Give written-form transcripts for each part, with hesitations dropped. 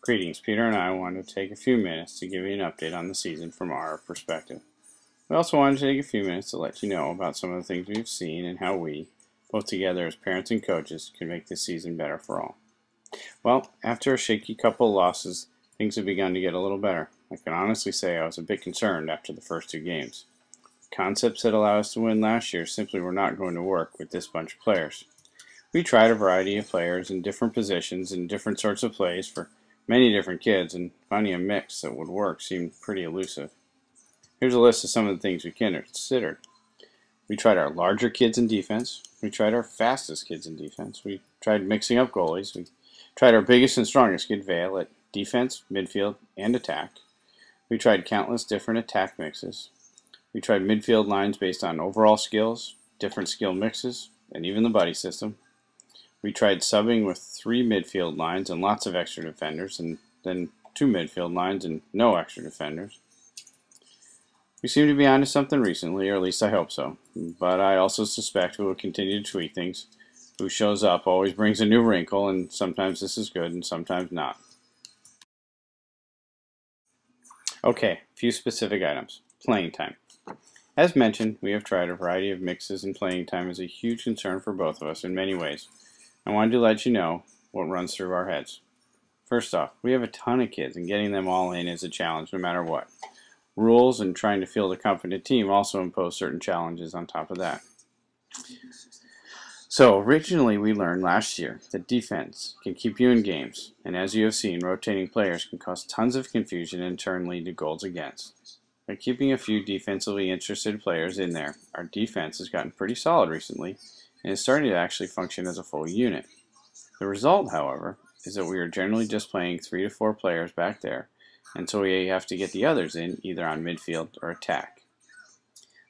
Greetings, Peter and I wanted to take a few minutes to give you an update on the season from our perspective. We also wanted to take a few minutes to let you know about some of the things we've seen and how we, both together as parents and coaches, can make this season better for all. Well, after a shaky couple of losses, things have begun to get a little better. I can honestly say I was a bit concerned after the first two games. Concepts that allowed us to win last year simply were not going to work with this bunch of players. We tried a variety of players in different positions and different sorts of plays for many different kids, and finding a mix that would work seemed pretty elusive. Here's a list of some of the things we considered. We tried our larger kids in defense. We tried our fastest kids in defense. We tried mixing up goalies. We tried our biggest and strongest kid, Vale, at defense, midfield, and attack. We tried countless different attack mixes. We tried midfield lines based on overall skills, different skill mixes, and even the buddy system. We tried subbing with 3 midfield lines and lots of extra defenders, and then 2 midfield lines and no extra defenders. We seem to be onto something recently, or at least I hope so, but I also suspect we will continue to tweak things. Who shows up always brings a new wrinkle, and sometimes this is good and sometimes not. Okay, a few specific items. Playing time. As mentioned, we have tried a variety of mixes, and playing time is a huge concern for both of us in many ways. I wanted to let you know what runs through our heads. First off, we have a ton of kids, and getting them all in is a challenge no matter what. Rules and trying to field a competent team also impose certain challenges on top of that. So originally we learned last year that defense can keep you in games, and as you have seen, rotating players can cause tons of confusion and in turn lead to goals against. By keeping a few defensively interested players in there, our defense has gotten pretty solid recently and is starting to actually function as a full unit. The result, however, is that we are generally just playing 3 to 4 players back there, and so we have to get the others in either on midfield or attack.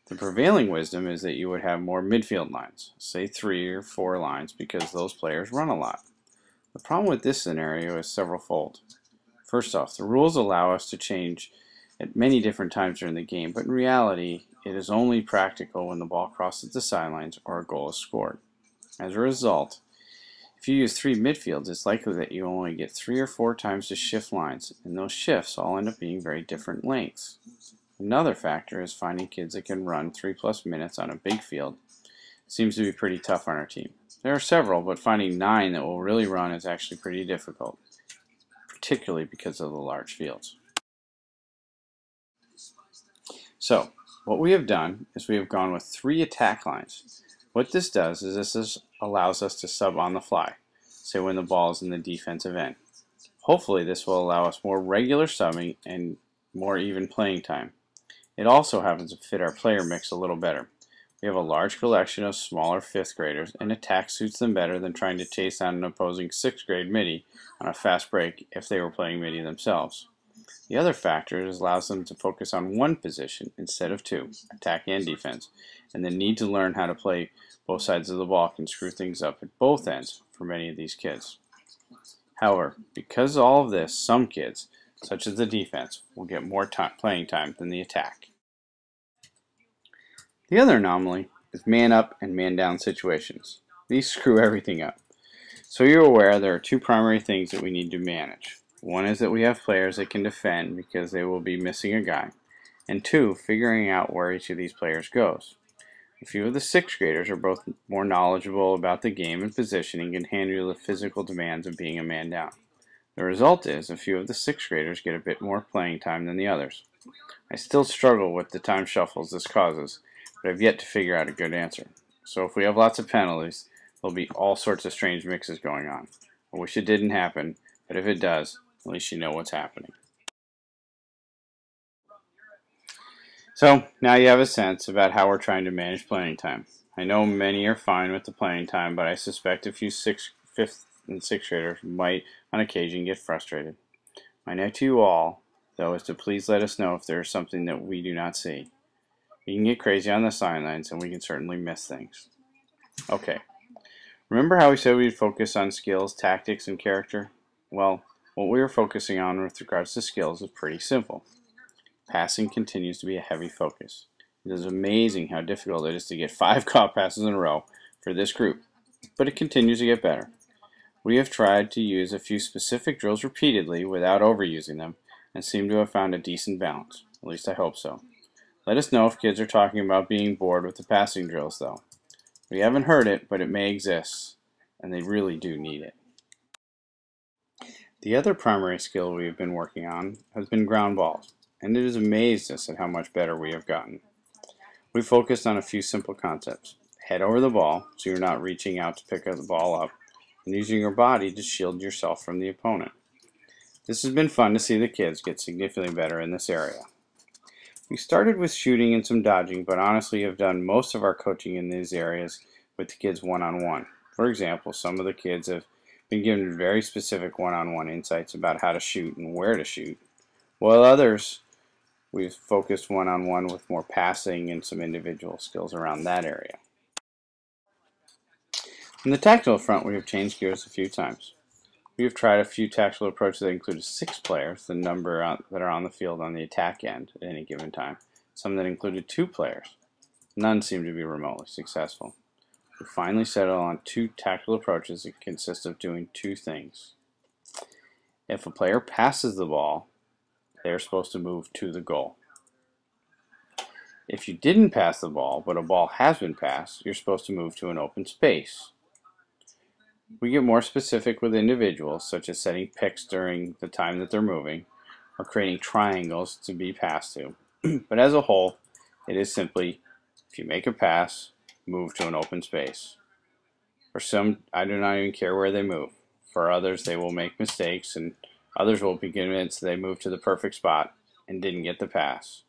The prevailing wisdom is that you would have more midfield lines, say 3 or 4 lines, because those players run a lot. The problem with this scenario is several-fold. First off, the rules allow us to change at many different times during the game, but in reality, it is only practical when the ball crosses the sidelines or a goal is scored. As a result, if you use 3 midfields, it's likely that you only get 3 or 4 times to shift lines, and those shifts all end up being very different lengths. Another factor is finding kids that can run 3+ minutes on a big field. It seems to be pretty tough on our team. There are several, but finding 9 that will really run is actually pretty difficult, particularly because of the large fields. So, what we have done is we have gone with 3 attack lines. What this does is this allows us to sub on the fly, say when the ball is in the defensive end. Hopefully this will allow us more regular subbing and more even playing time. It also happens to fit our player mix a little better. We have a large collection of smaller 5th graders, and attack suits them better than trying to chase down an opposing 6th grade midi on a fast break if they were playing midi themselves. The other factor is it allows them to focus on one position instead of 2, attack and defense, and the need to learn how to play both sides of the ball can screw things up at both ends for many of these kids. However, because of all of this, some kids, such as the defense, will get more playing time than the attack. The other anomaly is man up and man down situations. These screw everything up. So you're aware there are 2 primary things that we need to manage. One is that we have players that can defend because they will be missing a guy, and 2, figuring out where each of these players goes. A few of the 6th graders are both more knowledgeable about the game and positioning and handle the physical demands of being a man down. The result is a few of the 6th graders get a bit more playing time than the others. I still struggle with the time shuffles this causes, but I've yet to figure out a good answer. So if we have lots of penalties, there'll be all sorts of strange mixes going on. I wish it didn't happen, but if it does, at least you know what's happening. So now you have a sense about how we're trying to manage playing time. I know many are fine with the playing time, but I suspect a few 5th and 6th graders might on occasion get frustrated. My note to you all, though, is to please let us know if there is something that we do not see. We can get crazy on the sidelines, and we can certainly miss things. Okay, remember how we said we'd focus on skills, tactics, and character? Well, what we are focusing on with regards to skills is pretty simple. Passing continues to be a heavy focus. It is amazing how difficult it is to get 5 caught passes in a row for this group, but it continues to get better. We have tried to use a few specific drills repeatedly without overusing them and seem to have found a decent balance. At least I hope so. Let us know if kids are talking about being bored with the passing drills, though. We haven't heard it, but it may exist, and they really do need it. The other primary skill we have been working on has been ground balls, and it has amazed us at how much better we have gotten. We focused on a few simple concepts. Head over the ball, so you're not reaching out to pick the ball up, and using your body to shield yourself from the opponent. This has been fun to see the kids get significantly better in this area. We started with shooting and some dodging, but honestly have done most of our coaching in these areas with the kids one-on-one. For example, some of the kids have been given very specific one-on-one insights about how to shoot and where to shoot, while others we've focused one-on-one with more passing and some individual skills around that area. On the tactical front, we have changed gears a few times. We have tried a few tactical approaches that included 6 players, the number that are on the field on the attack end at any given time. Some that included 2 players. None seemed to be remotely successful. We finally settled on 2 tactical approaches that consist of doing 2 things. If a player passes the ball, they are supposed to move to the goal. If you didn't pass the ball, but a ball has been passed, you're supposed to move to an open space. We get more specific with individuals, such as setting picks during the time that they're moving, or creating triangles to be passed to. But as a whole, it is simply, if you make a pass, move to an open space. For some, I do not even care where they move. For others, they will make mistakes, and others will be convinced they moved to the perfect spot and didn't get the pass.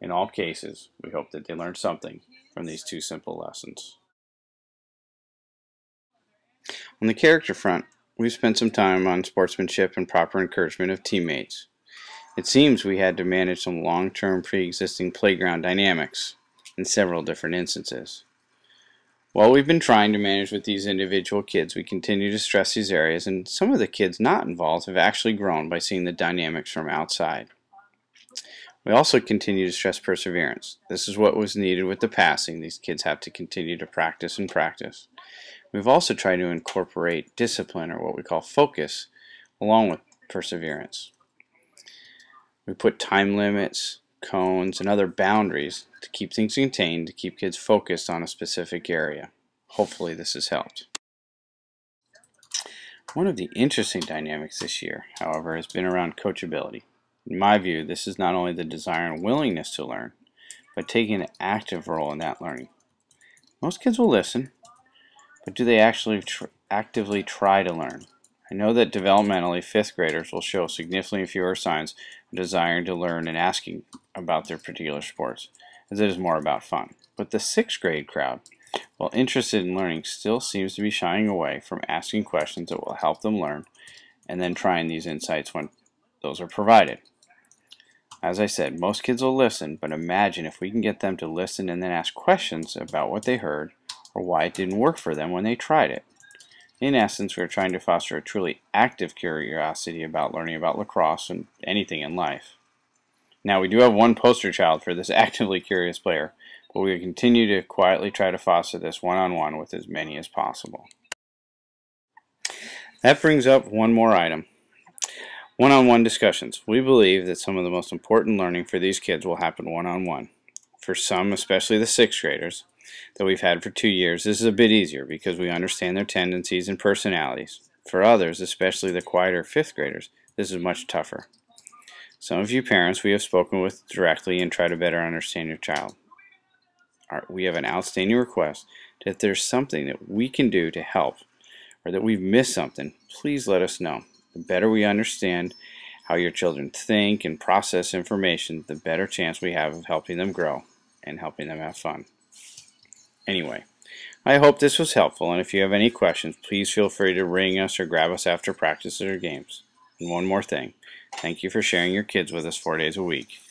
In all cases, we hope that they learned something from these 2 simple lessons. On the character front, we've spent some time on sportsmanship and proper encouragement of teammates. It seems we had to manage some long-term pre-existing playground dynamics in several different instances. While we've been trying to manage with these individual kids, we continue to stress these areas, and some of the kids not involved have actually grown by seeing the dynamics from outside. We also continue to stress perseverance. This is what was needed with the passing. These kids have to continue to practice and practice. We've also tried to incorporate discipline, or what we call focus, along with perseverance. We put time limits, cones, and other boundaries to keep things contained, to keep kids focused on a specific area. Hopefully this has helped. One of the interesting dynamics this year, however, has been around coachability. In my view, this is not only the desire and willingness to learn, but taking an active role in that learning. Most kids will listen, but do they actually actively try to learn? I know that developmentally 5th graders will show significantly fewer signs of desiring to learn and asking about their particular sports, as it is more about fun. But the 6th grade crowd, while interested in learning, still seems to be shying away from asking questions that will help them learn, and then trying these insights when those are provided. As I said, most kids will listen, but imagine if we can get them to listen and then ask questions about what they heard, or why it didn't work for them when they tried it. In essence, we are trying to foster a truly active curiosity about learning about lacrosse and anything in life. Now, we do have one poster child for this actively curious player, but we will continue to quietly try to foster this one-on-one with as many as possible. That brings up one more item. One-on-one discussions. We believe that some of the most important learning for these kids will happen one-on-one. For some, especially the 6th graders, that we've had for 2 years, this is a bit easier because we understand their tendencies and personalities. For others, especially the quieter 5th graders, this is much tougher. Some of you parents we have spoken with directly and try to better understand your child. We have an outstanding request that if there's something that we can do to help, or that we've missed something, please let us know. The better we understand how your children think and process information, the better chance we have of helping them grow and helping them have fun. Anyway, I hope this was helpful, and if you have any questions, please feel free to ring us or grab us after practices or games. And one more thing, thank you for sharing your kids with us 4 days a week.